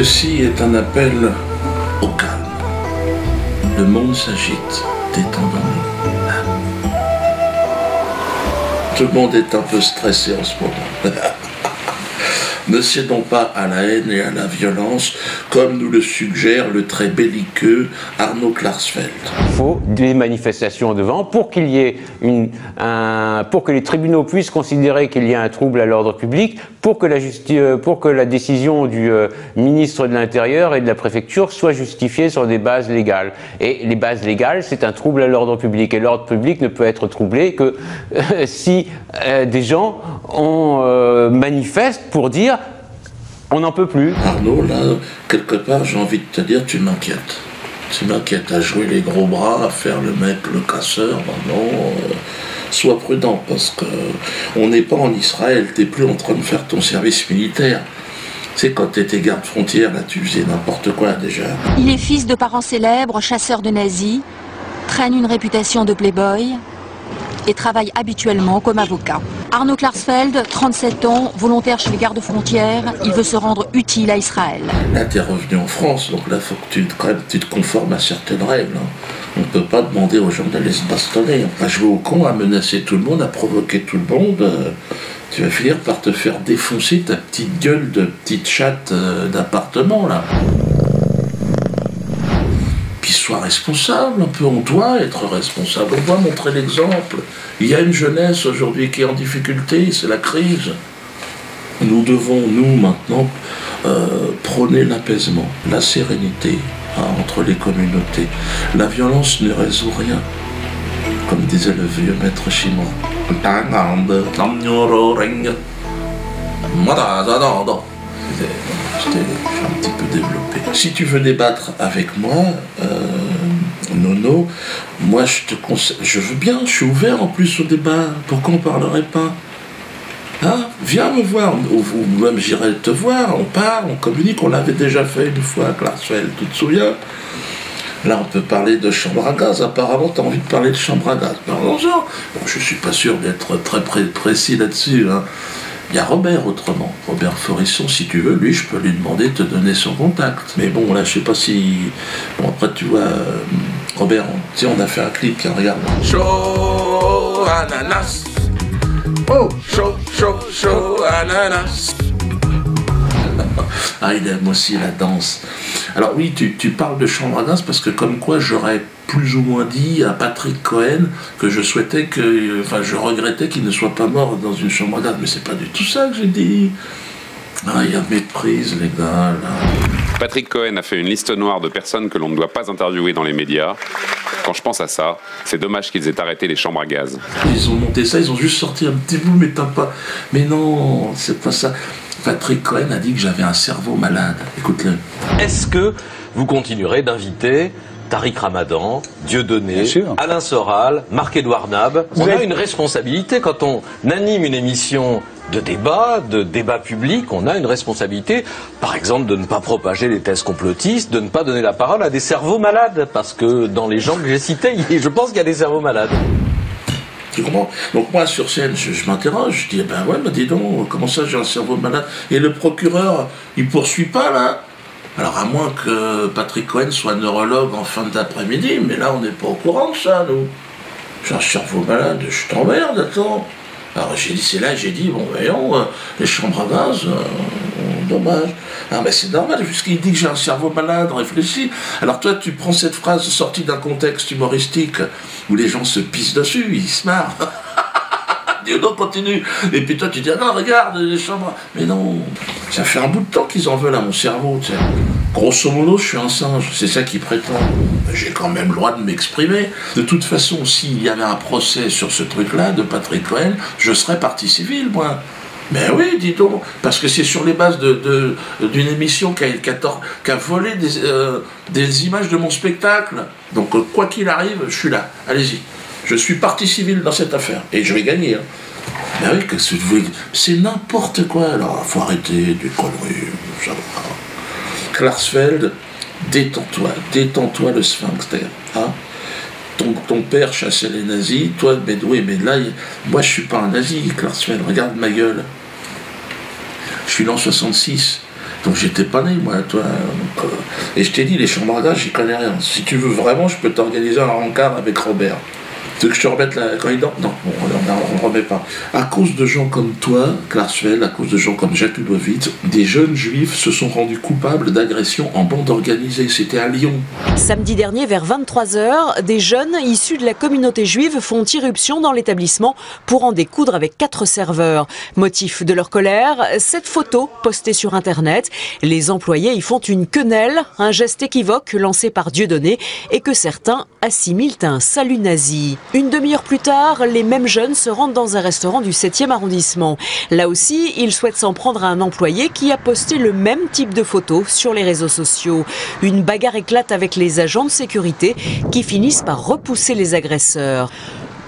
Ceci est un appel au calme. Le monde s'agite, détendons-nous. Tout le monde est un peu stressé en ce moment. Ne cédons pas à la haine et à la violence, comme nous le suggère le très belliqueux Arnaud Klarsfeld. Il faut des manifestations devant pour qu'il y ait pour que les tribunaux puissent considérer qu'il y a un trouble à l'ordre public, pour que la décision du ministre de l'Intérieur et de la préfecture soit justifiée sur des bases légales. Et les bases légales, c'est un trouble à l'ordre public. Et l'ordre public ne peut être troublé que si des gens manifestent pour dire on n'en peut plus. Arnaud, là, quelque part, j'ai envie de te dire, tu m'inquiètes. Tu m'inquiètes à jouer les gros bras, à faire le mec, le casseur. Non, sois prudent, parce que on n'est pas en Israël, t'es plus en train de faire ton service militaire. Tu sais, quand t'étais garde frontière, là, tu faisais n'importe quoi déjà. Il est fils de parents célèbres, chasseur de nazis, traîne une réputation de playboy et travaille habituellement comme avocat. Arnaud Klarsfeld, 37 ans, volontaire chez les gardes-frontières, il veut se rendre utile à Israël. Là, t'es revenu en France, donc là, il faut que tu te conformes à certaines règles. On ne peut pas demander aux gens d'aller se bastonner. À jouer au con, à menacer tout le monde, à provoquer tout le monde. Tu vas finir par te faire défoncer ta petite gueule de petite chatte d'appartement, là. Sois responsable un peu, on doit être responsable, on doit montrer l'exemple. Il y a une jeunesse aujourd'hui qui est en difficulté, c'est la crise. Nous devons, nous, maintenant, prôner l'apaisement, la sérénité entre les communautés. La violence ne résout rien, comme disait le vieux maître chinois. J'ai un petit peu développé. Si tu veux débattre avec moi, Nono, moi je veux bien, je suis ouvert en plus au débat. Pourquoi on ne parlerait pas? Hein? Viens me voir, ou même j'irai te voir, on parle, on communique, on l'avait déjà fait une fois à Klarsfeld, tu te souviens? Là, on peut parler de chambre à gaz. Apparemment, tu as envie de parler de chambre à gaz. Parlons-en. Bon, je ne suis pas sûr d'être très précis là-dessus, hein. Il y a Robert autrement, Robert Forisson, si tu veux, lui je peux lui demander de te donner son contact. Mais bon là je sais pas si... Bon après tu vois, Robert, tu sais on a fait un clip, tiens regarde. Chaud ananas. Oh, chaud ananas. Ah il aime aussi la danse. Alors oui, tu parles de chambre à gaz parce que comme quoi j'aurais plus ou moins dit à Patrick Cohen que je souhaitais que, enfin je regrettais qu'il ne soit pas mort dans une chambre à gaz, mais c'est pas du tout ça que j'ai dit. Ah, il y a méprise les gars là. Patrick Cohen a fait une liste noire de personnes que l'on ne doit pas interviewer dans les médias. Quand je pense à ça, c'est dommage qu'ils aient arrêté les chambres à gaz. Ils ont monté ça, ils ont juste sorti un petit bout, mais t'as pas... Mais non, c'est pas ça. Patrick Cohen a dit que j'avais un cerveau malade. Écoute-le. Est-ce que vous continuerez d'inviter Tariq Ramadan, Dieudonné, Alain Soral, Marc-Édouard Nab? On a une responsabilité quand on anime une émission de débat public, on a une responsabilité, par exemple, de ne pas propager les thèses complotistes, de ne pas donner la parole à des cerveaux malades, parce que dans les gens que j'ai cités, je pense qu'il y a des cerveaux malades. Tu comprends? Donc moi sur scène, je m'interroge, je dis, ben ouais, mais dis donc, comment ça j'ai un cerveau malade? Et le procureur, il poursuit pas là? Alors à moins que Patrick Cohen soit neurologue en fin d'après-midi, mais là on n'est pas au courant de ça, nous. J'ai un cerveau malade, je t'emmerde, attends. Alors j'ai dit, c'est là, j'ai dit, bon voyons, les chambres à gaz, dommage. Ah mais c'est normal, puisqu'il dit que j'ai un cerveau malade, réfléchis. Alors toi tu prends cette phrase sortie d'un contexte humoristique où les gens se pissent dessus, ils se marrent. Dis donc continue. Et puis toi tu dis, ah non regarde les chambres. Mais non, ça fait un bout de temps qu'ils en veulent à mon cerveau, tu sais. Grosso modo, je suis un singe, c'est ça qu'ils prétendent. J'ai quand même le droit de m'exprimer. De toute façon, s'il y avait un procès sur ce truc-là de Patrick Cohen, je serais partie civile, moi. Mais oui, dis donc, parce que c'est sur les bases d'une émission qui a volé des images de mon spectacle. Donc, quoi qu'il arrive, je suis là. Allez-y. Je suis partie civile dans cette affaire. Et je vais gagner. Hein. Mais oui, c'est n'importe quoi. Alors, faut arrêter des conneries. Ça va. Klarsfeld, détends-toi le sphincter. Hein. Ton père chassait les nazis, toi, mais oui, mais là, moi je suis pas un nazi, Klarsfeld, regarde ma gueule. Je suis né en 66. Donc j'étais pas né, moi, toi. Donc, et je t'ai dit, les chambres à gaz, j'y connais rien. Si tu veux vraiment, je peux t'organiser un rencard avec Robert. Tu veux que je te remette la corridor? Non, bon, on ne remet pas. À cause de gens comme toi, Klarsfeld, à cause de gens comme Jacques Lubowitz, des jeunes juifs se sont rendus coupables d'agressions en bande organisée. C'était à Lyon. Samedi dernier, vers 23h, des jeunes issus de la communauté juive font irruption dans l'établissement pour en découdre avec 4 serveurs. Motif de leur colère, cette photo postée sur Internet. Les employés y font une quenelle, un geste équivoque lancé par Dieudonné et que certains assimilent à un salut nazi. Une demi-heure plus tard, les mêmes jeunes se rendent dans un restaurant du 7e arrondissement. Là aussi, ils souhaitent s'en prendre à un employé qui a posté le même type de photos sur les réseaux sociaux. Une bagarre éclate avec les agents de sécurité qui finissent par repousser les agresseurs.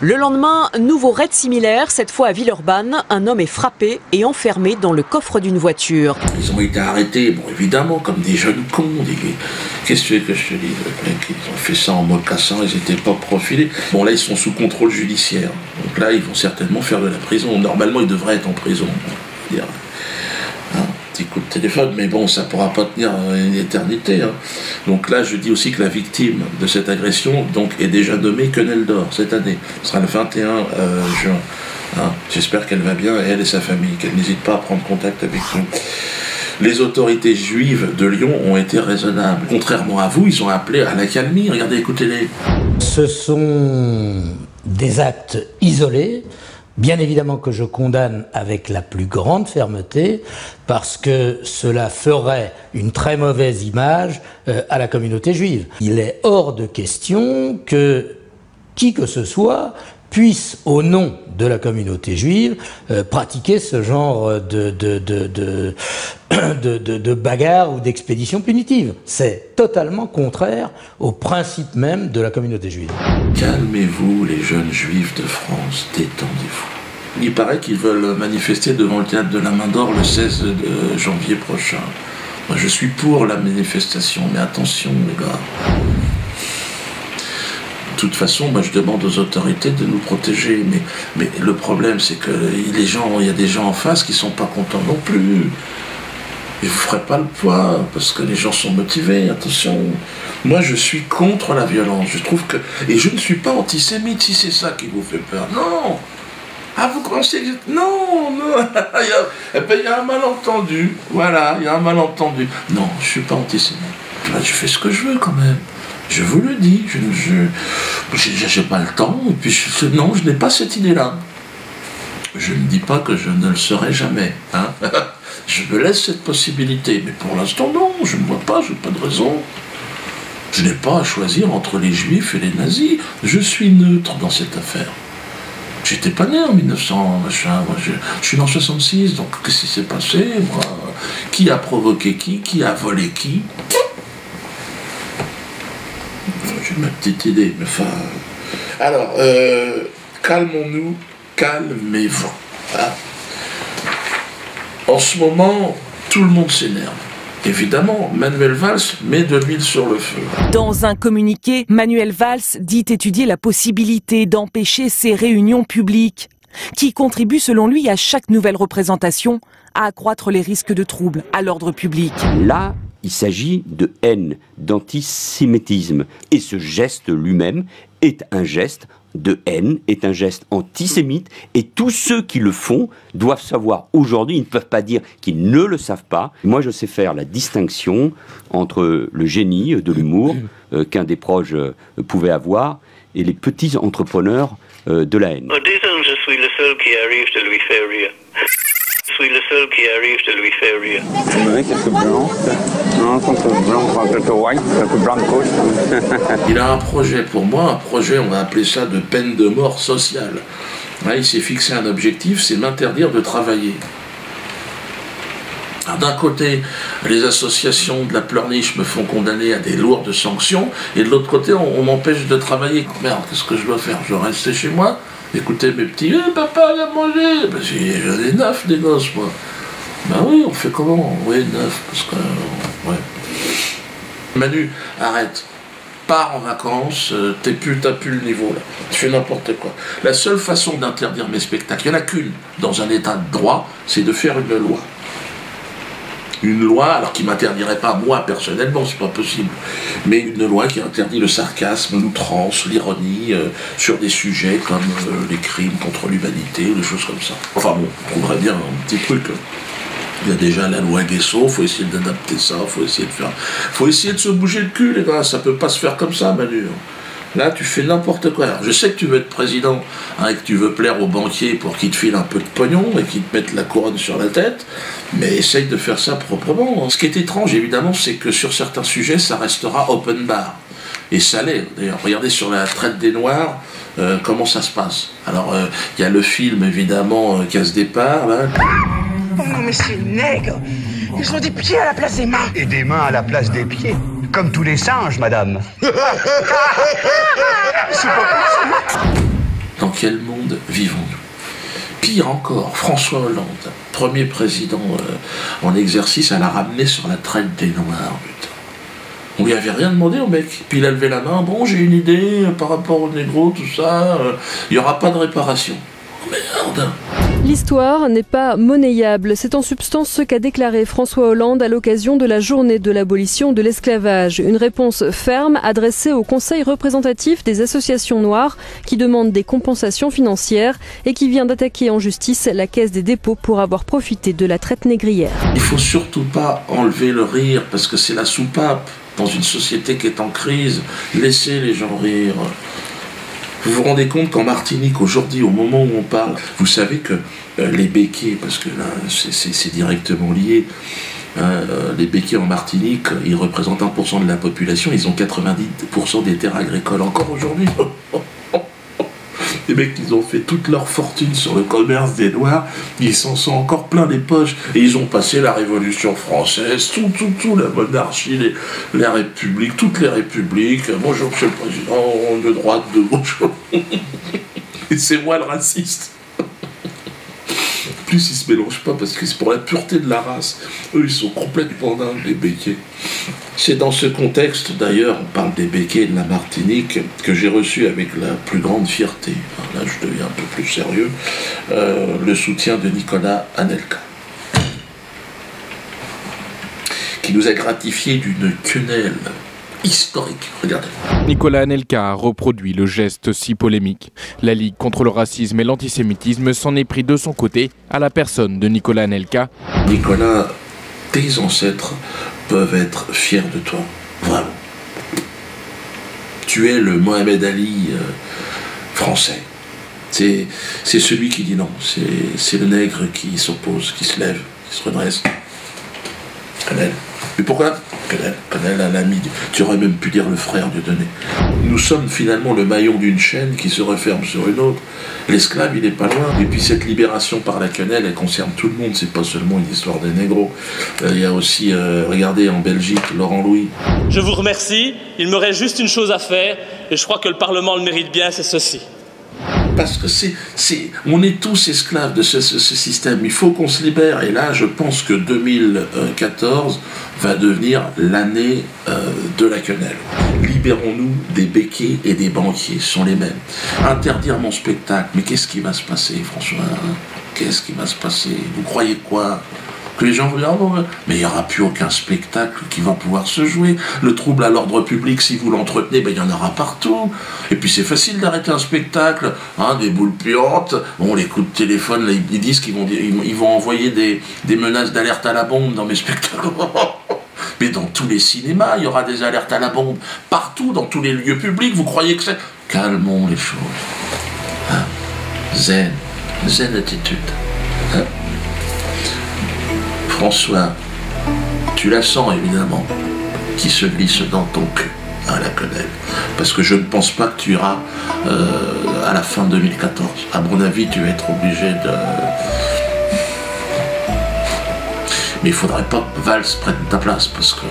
Le lendemain, nouveau raid similaire, cette fois à Villeurbanne. Un homme est frappé et enfermé dans le coffre d'une voiture. Ils ont été arrêtés, bon évidemment, comme des jeunes cons. Qu'est-ce que tu veux que je te dise? Les mecs, ils ont fait ça en mocassin, ils n'étaient pas profilés. Bon là, ils sont sous contrôle judiciaire. Donc là, ils vont certainement faire de la prison. Normalement, ils devraient être en prison. Petit coup de téléphone, mais bon, ça ne pourra pas tenir une éternité. Donc là, je dis aussi que la victime de cette agression donc, est déjà nommée quenelle d'or cette année. Ce sera le 21 juin. J'espère qu'elle va bien, elle et sa famille, qu'elle n'hésite pas à prendre contact avec nous. Les autorités juives de Lyon ont été raisonnables. Contrairement à vous, ils ont appelé à l'accalmie. Regardez, écoutez-les. Ce sont des actes isolés. Bien évidemment que je condamne avec la plus grande fermeté parce que cela ferait une très mauvaise image à la communauté juive. Il est hors de question que qui que ce soit puisse, au nom de la communauté juive, pratiquer ce genre de bagarre ou d'expédition punitive. C'est totalement contraire au principe même de la communauté juive. Calmez-vous, les jeunes juifs de France, détendez-vous. Il paraît qu'ils veulent manifester devant le théâtre de la Main d'Or le 16 janvier prochain. Moi, je suis pour la manifestation, mais attention, les gars. De toute façon, moi, je demande aux autorités de nous protéger. Mais le problème, c'est que il y a des gens en face qui ne sont pas contents non plus. Je ne vous ferai pas le poids, parce que les gens sont motivés, attention. Moi, je suis contre la violence. Je trouve que... Et je ne suis pas antisémite, si c'est ça qui vous fait peur. Non. Ah, vous pensez que... Non, non. Il y a un malentendu. Voilà, il y a un malentendu. Non, je ne suis pas antisémite. Je fais ce que je veux, quand même. Je vous le dis. Je n'ai pas le temps. Et puis, non, je n'ai pas cette idée-là. Je ne dis pas que je ne le serai jamais. Hein. Je me laisse cette possibilité. Mais pour l'instant, non. Je ne vois pas. Je n'ai pas de raison. Je n'ai pas à choisir entre les juifs et les nazis. Je suis neutre dans cette affaire. J'étais pas né en 1900, machin. Moi, je suis né en 66, donc qu'est-ce qui s'est passé, moi? Qui a provoqué qui a volé qui? J'ai ma petite idée, mais enfin... Alors, calmons-nous, calmez-vous. Hein. En ce moment, tout le monde s'énerve. Évidemment, Manuel Valls met de l'huile sur le feu. Dans un communiqué, Manuel Valls dit étudier la possibilité d'empêcher ces réunions publiques, qui contribuent selon lui à chaque nouvelle représentation à accroître les risques de troubles à l'ordre public. Là, il s'agit de haine, d'antisémitisme. Et ce geste lui-même est un geste de haine, est un geste antisémite, et tous ceux qui le font doivent savoir aujourd'hui, ils ne peuvent pas dire qu'ils ne le savent pas. Moi, je sais faire la distinction entre le génie de l'humour qu'un des proches pouvait avoir et les petits entrepreneurs de la haine. Disons, je suis le seul qui arrive de lui faire rire. Je suis le seul qui arrive de lui faire rire. Oui, quelques blancs. Non, quelques blancs, quelques white, quelques blancs de côte. Il a un projet pour moi, un projet, on va appeler ça de peine de mort sociale. Là, il s'est fixé un objectif, c'est m'interdire de travailler. D'un côté, les associations de la pleurniche me font condamner à des lourdes sanctions, et de l'autre côté, on m'empêche de travailler. Merde, qu'est-ce que je dois faire? Je dois rester chez moi, écouter mes petits « papa, viens manger !» Ben, j'en ai 9 des gosses, moi. Ben oui, on fait comment? Oui, 9, parce que... ouais. Manu, arrête. Pars en vacances, t'as plus le niveau, là. Tu fais n'importe quoi. La seule façon d'interdire mes spectacles, il n'y en a qu'une dans un état de droit, c'est de faire une loi. une loi, alors qui m'interdirait pas moi personnellement, c'est pas possible, mais une loi qui interdit le sarcasme, l'outrance, l'ironie sur des sujets comme les crimes contre l'humanité ou des choses comme ça. Enfin bon, on trouverait bien un petit truc. Il y a déjà la loi Guesso, faut essayer d'adapter ça, faut essayer de se bouger le cul, les gars, ça peut pas se faire comme ça, Manu. Là, tu fais n'importe quoi. Alors, je sais que tu veux être président, et que tu veux plaire aux banquiers pour qu'ils te filent un peu de pognon et qu'ils te mettent la couronne sur la tête, mais essaye de faire ça proprement. Ce qui est étrange, évidemment, c'est que sur certains sujets, ça restera open bar. Et ça l'est. D'ailleurs, regardez sur la traite des Noirs, comment ça se passe. Alors, il y a le film, évidemment, Casse Départ, là. Oh non, mais c'est nègre. Ils ont des pieds à la place des mains. Et des mains à la place des pieds. Comme tous les singes, madame. Dans quel monde vivons-nous? Pire encore, François Hollande, premier président en exercice, elle a ramené sur la traite des Noirs. Putain. On lui avait rien demandé au mec. Puis il a levé la main, bon, j'ai une idée par rapport aux négros, tout ça, il n'y aura pas de réparation. Merde. L'histoire n'est pas monnayable. C'est en substance ce qu'a déclaré François Hollande à l'occasion de la journée de l'abolition de l'esclavage. Une réponse ferme adressée au Conseil représentatif des associations noires qui demande des compensations financières et qui vient d'attaquer en justice la Caisse des dépôts pour avoir profité de la traite négrière. Il faut surtout pas enlever le rire parce que c'est la soupape dans une société qui est en crise. Laissez les gens rire. Vous vous rendez compte qu'en Martinique, aujourd'hui, au moment où on parle, vous savez que les béquets, parce que là, c'est directement lié, les béquets en Martinique, ils représentent 1% de la population, ils ont 90% des terres agricoles encore aujourd'hui. Les mecs, ils ont fait toute leur fortune sur le commerce des Noirs, ils s'en sont encore plein les poches, et ils ont passé la Révolution française, tout, la monarchie, les républiques, toutes les républiques. Bonjour, monsieur le président, de droite, de gauche. Et c'est moi le raciste. En plus, ils se mélangent pas parce que c'est pour la pureté de la race. Eux, ils sont complètement dingues, les béquets. C'est dans ce contexte, d'ailleurs, on parle des béquets de la Martinique, que j'ai reçu avec la plus grande fierté, là je deviens un peu plus sérieux, le soutien de Nicolas Anelka, qui nous a gratifié d'une quenelle historique. Regardez. Nicolas Anelka a reproduit le geste si polémique. La Ligue contre le racisme et l'antisémitisme s'en est pris de son côté à la personne de Nicolas Anelka. Nicolas, tes ancêtres peuvent être fiers de toi, vraiment. Tu es le Mohamed Ali français. C'est celui qui dit non, c'est le nègre qui s'oppose, qui se lève, qui se redresse. Canel. Mais pourquoi Canel, un ami, tu aurais même pu dire le frère Dieudonné. Nous sommes finalement le maillon d'une chaîne qui se referme sur une autre. L'esclave, il n'est pas loin. Et puis cette libération par la quenelle, elle concerne tout le monde. C'est pas seulement une histoire des négros. Il y a aussi, regardez, en Belgique, Laurent Louis. Je vous remercie. Il me reste juste une chose à faire. Et je crois que le Parlement le mérite bien, c'est ceci. Parce que on est tous esclaves de ce système. Il faut qu'on se libère. Et là, je pense que 2014 va devenir l'année de la quenelle. Libérons-nous des béquets et des banquiers, ce sont les mêmes. Interdire mon spectacle, mais qu'est-ce qui va se passer, François? Qu'est-ce qui va se passer? Vous croyez quoi? Que les gens vont dire, oh non, mais il n'y aura plus aucun spectacle qui va pouvoir se jouer. Le trouble à l'ordre public, si vous l'entretenez, ben, il y en aura partout. Et puis c'est facile d'arrêter un spectacle, hein, des boules puantes. Bon, les coups de téléphone, là, ils disent qu'ils vont envoyer des menaces d'alerte à la bombe dans mes spectacles. Mais dans tous les cinémas, il y aura des alertes à la bombe. Partout, dans tous les lieux publics, vous croyez que c'est... Calmons les choses. Hein? Zen attitude. Hein? François, tu la sens évidemment, qui se glisse dans ton cul, hein, la quenelle. Parce que je ne pense pas que tu iras à la fin 2014. À mon avis, tu vas être obligé de... Mais il ne faudrait pas que Valls prenne ta place, parce que...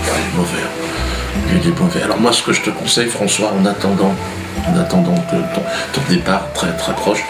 il est mauvais. Il est mauvais. Alors moi, ce que je te conseille, François, en attendant que ton départ très très proche,